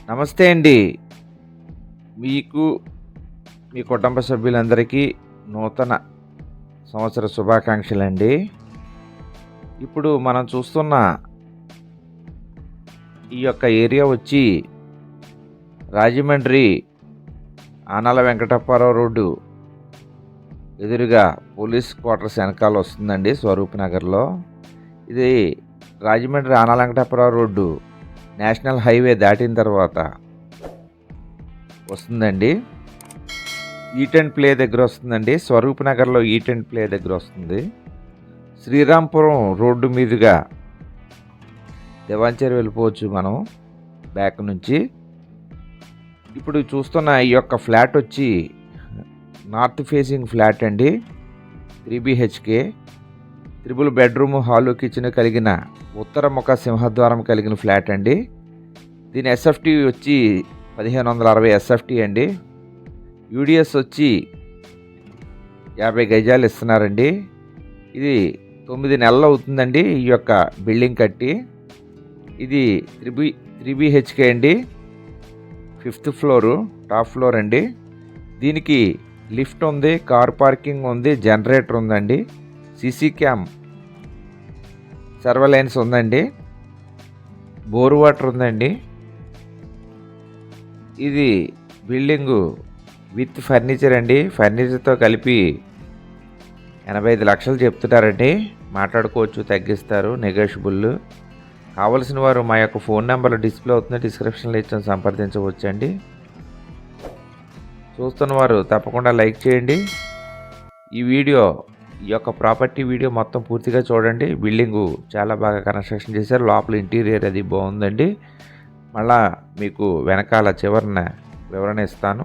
నమస్తే అండి. మీకు, మీ కుటుంబ సభ్యులందరికీ నూతన సంవత్సర శుభాకాంక్షలండి. ఇప్పుడు మనం చూస్తున్న ఈ యొక్క ఏరియా వచ్చి రాజమండ్రి ఆనాల వెంకటప్పారావు రోడ్డు ఎదురుగా పోలీస్ క్వార్టర్స్ వెనకాల వస్తుందండి స్వరూప్ నగర్‌లో. ఇది Rajahmundry Anala Venkatappa Rao road national highway దాటిన తర్వాత వస్తుందండి. ఈట్ అండ్ ప్లే దగ్గర వస్తుందండి. స్వరూప్ నగర్‌లో ఈట్ అండ్ ప్లే దగ్గర వస్తుంది. శ్రీరాంపురం రోడ్డు మీదుగా దివాంచేరి వెళ్ళిపోవచ్చు మనం బ్యాక్ నుంచి. ఇప్పుడు చూస్తున్న ఈ యొక్క ఫ్లాట్ వచ్చి నార్త్ ఫేసింగ్ ఫ్లాట్ అండి. 3 BHK, triple bedroom, hall, kitchen కలిగిన ఉత్తర ముఖ సింహద్వారం కలిగిన ఫ్లాట్ అండి. దీని ఎస్ఎఫ్టీ వచ్చి 1560 ఎస్ఎఫ్టీ అండి. యూడిఎస్ వచ్చి 50 గజాలు ఇస్తున్నారండి. ఇది 9 నెలలు అవుతుందండి ఈ యొక్క బిల్డింగ్ కట్టి. ఇది 3 BHK అండి. 5th ఫ్లోరు, టాప్ ఫ్లోర్ అండి. దీనికి లిఫ్ట్ ఉంది, కార్ పార్కింగ్ ఉంది, జనరేటర్ ఉందండి, సీసీ క్యామ్, సర్వలైన్స్ ఉందండి, బోర్ వాటర్ ఉందండి. ఇది బిల్డింగు విత్ ఫర్నిచర్ అండి. ఫర్నిచర్తో కలిపి 85 లక్షలు చెప్తున్నారండి. మాట్లాడుకోవచ్చు, తగ్గిస్తారు, నెగోషియబుల్. కావలసిన వారు మా యొక్క ఫోన్ నెంబర్ డిస్ప్లే అవుతుంది, డిస్క్రిప్షన్లో ఇచ్చాను, సంప్రదించవచ్చండి. చూస్తున్న వారు తప్పకుండా లైక్ చేయండి. ఈ యొక్క ప్రాపర్టీ వీడియో మొత్తం పూర్తిగా చూడండి. బిల్డింగు చాలా బాగా కన్స్ట్రక్షన్ చేశారు. లోపల ఇంటీరియర్ అది బాగుందండి. మళ్ళా మీకు వెనకాల చివరన వివరణ ఇస్తాను.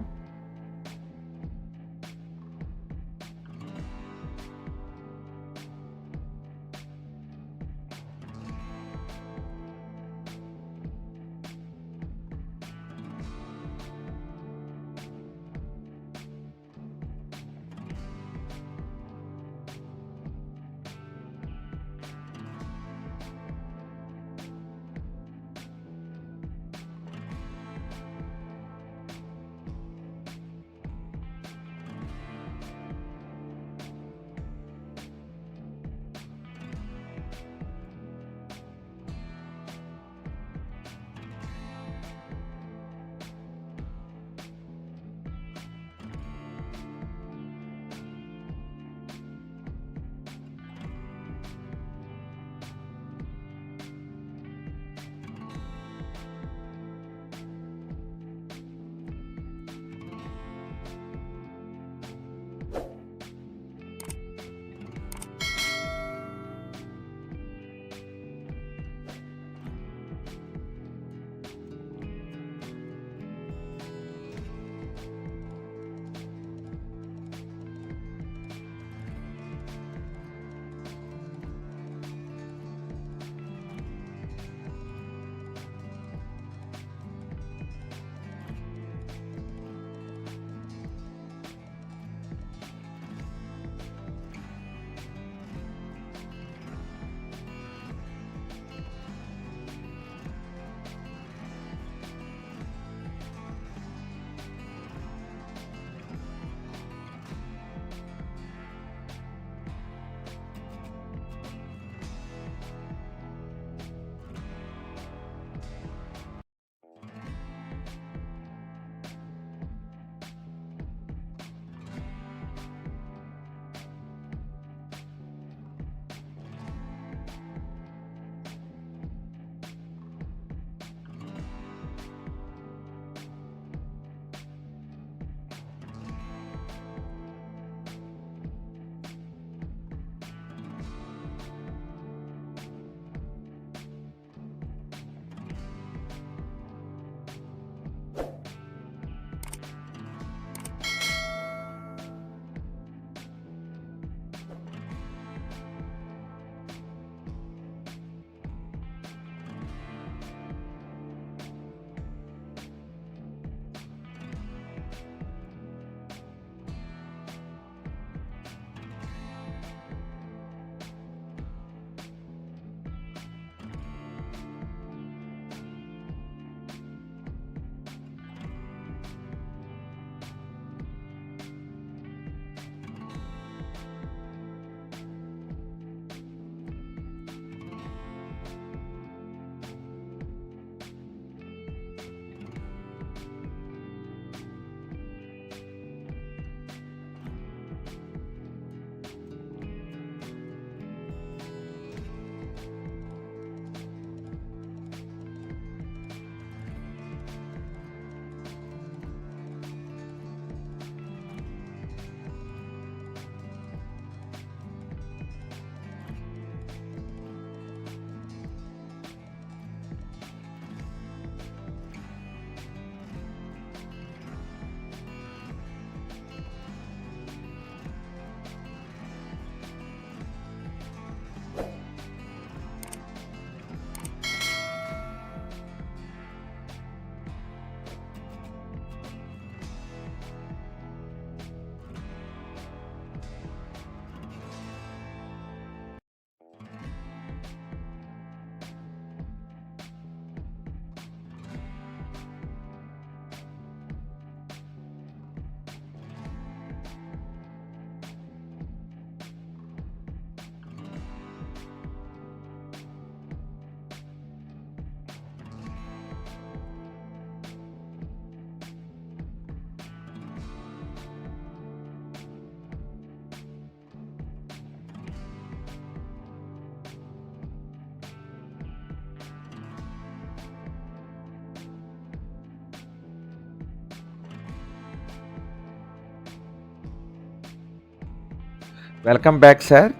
Welcome back sir.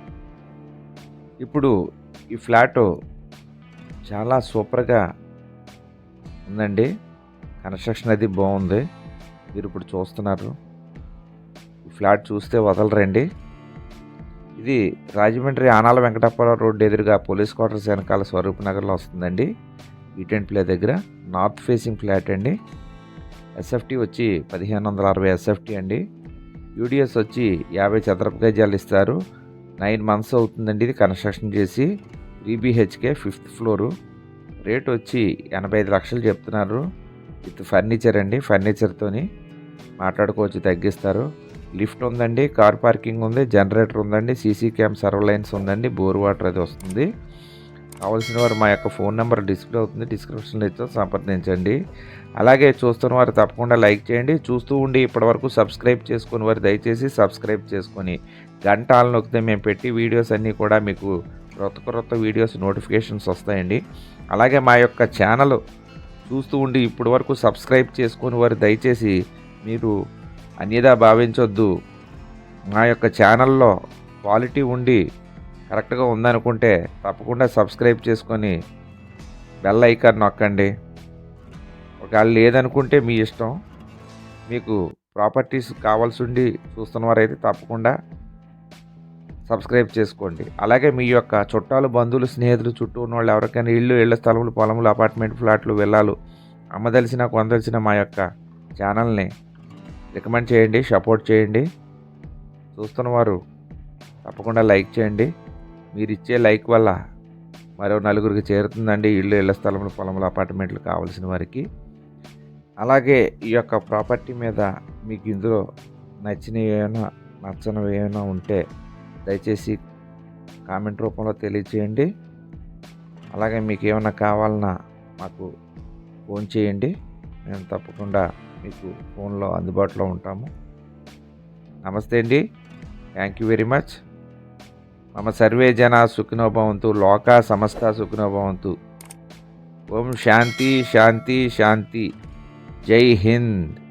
ఇప్పుడు ఈ ఫ్లాటు చాలా సూపర్‌గా ఉందండి. కన్‌స్ట్రక్షన్ అది బావుంది. మీరిప్పుడు చూస్తున్నారు. ఈ ఫ్లాట్ చూస్తే వదలరండి. ఇది రాజమండ్రి ఆనాల వెంకటాపురం రోడ్ ఎదురుగా పోలీస్ క్వార్టర్స్ వెనకాల స్వరూప్ నగర్‌లో వస్తుందండి. ఈట్ అండ్ ప్లే దగ్గర. నార్త్ ఫేసింగ్ ఫ్లాట్ అండి. ఎస్ఎఫ్టీ వచ్చి 1560 ఎస్ఎఫ్టీ అండి. యూడిఎస్ వచ్చి 50 చదరపు గజాలు ఇస్తారు. 9 మంత్స్ అవుతుందండి ఇది కన్‌స్ట్రక్షన్ చేసి. 3 BHK 5th ఫ్లోరు. రేట్ వచ్చి 85 లక్షలు చెప్తున్నారు. విత్ ఫర్నిచర్ అండి. ఫర్నిచర్‌తోని మాట్లాడుకోవచ్చు, తగ్గిస్తారు. లిఫ్ట్ ఉందండి. కార్ పార్కింగ్ ఉంది. జనరేటర్ ఉందండి. సీసీ క్యామ్ సర్వలైన్స్ ఉందండి. బోర్ వాటర్ అది వస్తుంది. కావాల్సిన వారు మా యొక్క ఫోన్ నెంబర్ డిస్ప్లే అవుతుంది. డిస్క్రిప్షన్లో ఇచ్చాం, సంప్రదించండి. అలాగే చూస్తున్న వారు తప్పకుండా లైక్ చేయండి. చూస్తూ ఉండి ఇప్పటివరకు సబ్స్క్రైబ్ చేసుకుని వారు దయచేసి సబ్స్క్రైబ్ చేసుకొని గంట ఆల్ నొక్కితే మేము పెట్టి వీడియోస్ అన్నీ కూడా మీకు క్రొత్త వీడియోస్ నోటిఫికేషన్స్ వస్తాయండి. అలాగే మా యొక్క ఛానల్ చూస్తూ ఉండి ఇప్పటి వరకు సబ్స్క్రైబ్ చేసుకుని వారు దయచేసి మీరు అన్యదా భావించొద్దు. మా యొక్క ఛానల్లో క్వాలిటీ ఉండి కరెక్ట్గా ఉందనుకుంటే తప్పకుండా సబ్స్క్రైబ్ చేసుకొని బెల్ ఐకాన్ నొక్కండి. ఒకవేళ లేదనుకుంటే మీ ఇష్టం. మీకు ప్రాపర్టీస్ కావాల్సి ఉండి చూస్తున్నవారైతే తప్పకుండా సబ్స్క్రైబ్ చేసుకోండి. అలాగే మీ యొక్క చుట్టాలు, బంధువులు, స్నేహితులు, చుట్టూ ఉన్న వాళ్ళు ఎవరికైనా ఇళ్ళ స్థలములు, పొలములు, అపార్ట్మెంట్ ఫ్లాట్లు, విల్లాలు అమ్మదలిసిన, కొనదలిసిన మా యొక్క ఛానల్ని రికమెండ్ చేయండి, సపోర్ట్ చేయండి. చూస్తున్నవారు తప్పకుండా లైక్ చేయండి. మీరు ఇచ్చే లైక్ వల్ల మరో నలుగురికి చేరుతుందండి ఇళ్ళ స్థలములు, పొలములు, అపార్ట్మెంట్లు కావాల్సిన వారికి. అలాగే ఈ యొక్క ప్రాపర్టీ మీద మీకు ఇందులో నచ్చినవి ఏమైనా, నచ్చనివి ఏమైనా ఉంటే దయచేసి కామెంట్ రూపంలో తెలియచేయండి. అలాగే మీకు ఏమైనా కావాలన్నా మాకు ఫోన్ చేయండి. మేము తప్పకుండా మీకు ఫోన్లో అందుబాటులో ఉంటాము. నమస్తే అండి. Thank you very much. మమ సర్వే జనా సుఖినో భవంతు. లోకా సమస్త సుఖినో భవంతు. ఓం శాంతి శాంతి శాంతి. జై హింద్.